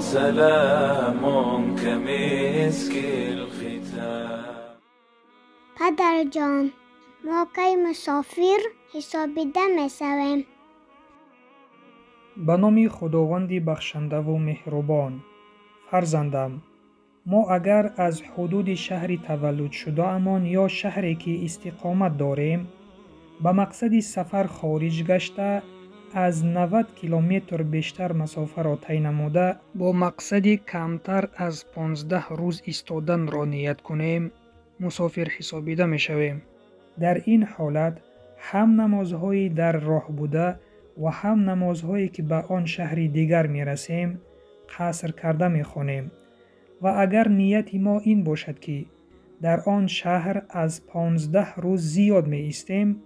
سلام كمسك الختام. پدر جان، ما کی مسافر حسابیده می شویم؟ به نام خداوند بخشنده و مهربان. فرزندم، ما اگر از حدود شهر تولد شده امان یا شهری که استقامت داریم به مقصد سفر خارج گشته از 90 کیلومتر بیشتر مسافت را طی نموده با مقصد کمتر از 15 روز ایستادن را نیت کنیم، مسافر حسابیده می شویم. در این حالت هم نمازهایی در راه بوده و هم نمازهایی که به آن شهر دیگر می رسیم قصر کرده می خوانیم و اگر نیت ما این باشد که در آن شهر از 15 روز زیاد می ایستیم،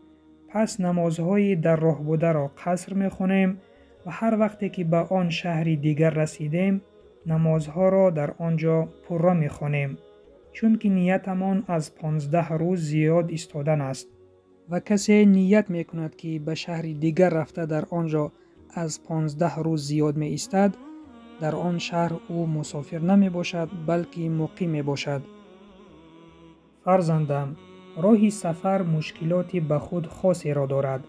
پس نمازهای در راه بوده را قصر می خوانیم و هر وقتی که به آن شهر دیگر رسیدیم نمازها را در آنجا پره می خوانیم، چون که نیتمان از 15 روز زیاد ایستادن است. و کسی نیت می کند که به شهر دیگر رفته در آنجا از 15 روز زیاد می ایستد، در آن شهر او مسافر نمی باشد بلکه مقیم می باشد. فرزندم، راه سفر مشکلاتی به خود خاصی را دارد.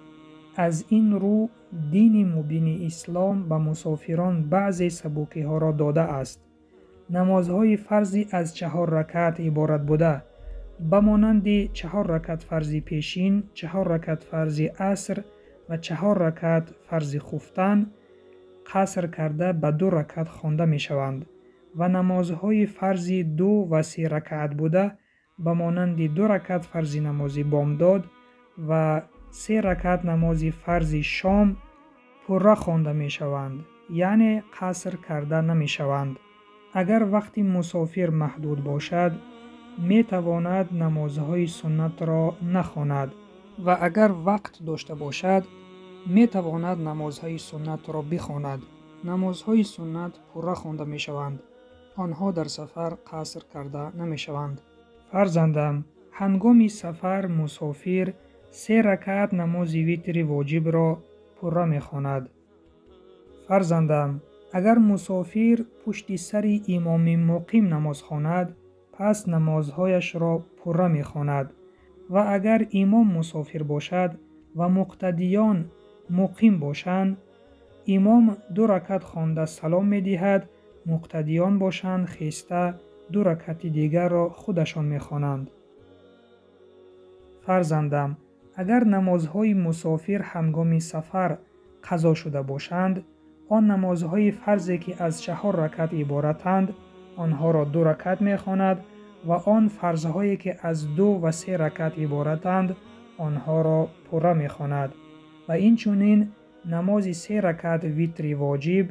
از این رو دین مبین اسلام به مسافران بعضی سبکی ها را داده است. نمازهای فرضی از 4 رکعت عبارت بوده، به مانند 4 رکعت فرض پیشین، 4 رکعت فرض عصر و 4 رکعت فرض خفتن قصر کرده به 2 رکعت خوانده می شوند و نمازهای فرض 2 و 3 رکعت بوده به مانند 2 رکعت فرض نماز بامداد و 3 رکعت نماز فرض شام پره خوانده می شوند، یعنی قصر کرده نمی شوند. اگر وقتی مسافر محدود باشد می تواند نمازهای سنت را نخواند و اگر وقت داشته باشد می تواند نمازهای سنت را بخواند. نمازهای سنت پره خوانده می شوند، آنها در سفر قصر کرده نمی شوند. فرزندم، هنگام سفر مسافر 3 رکعت نماز ویتر واجب را پره می خواند. فرزندم، اگر مسافر پشت سر امام مقیم نماز خواند پس نمازهایش را پره می خواند و اگر امام مسافر باشد و مقتدیان مقیم باشند، امام 2 رکعت خوانده سلام می دهد، مقتدیان باشند خیسته 2 رکعت دیگر را خودشان می خوانند. فرزندم، اگر نمازهای مسافر هنگام سفر قضا شده باشند، آن نمازهای فرضی که از 4 رکعت عبارتند آنها را 2 رکعت می خواند و آن فرضهایی که از 2 و 3 رکعت عبارتند آنها را پره می خواند و این چونین نماز 3 رکعت ویتر واجب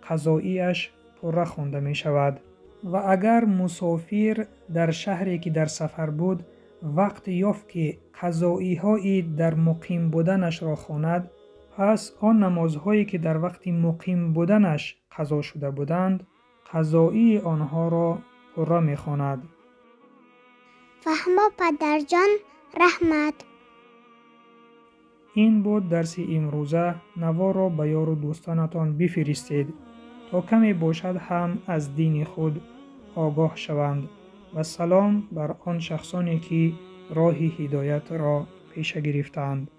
قضاییش پره خوانده می شود. و اگر مسافر در شهری که در سفر بود وقت یافت که قضایی‌های در مقیم بودنش را خواند، پس آن نمازهایی که در وقت مقیم بودنش قضا شده بودند قضایی آنها را پره می خواند. فهما پدر جان، رحمت. این بود درس امروزه. نوا را به یار و دوستانتان بفرستید تا کمی باشد هم از دین خود آگاه شوند و سلام بر آن شخصانی که راه هدایت را پیش گرفتند.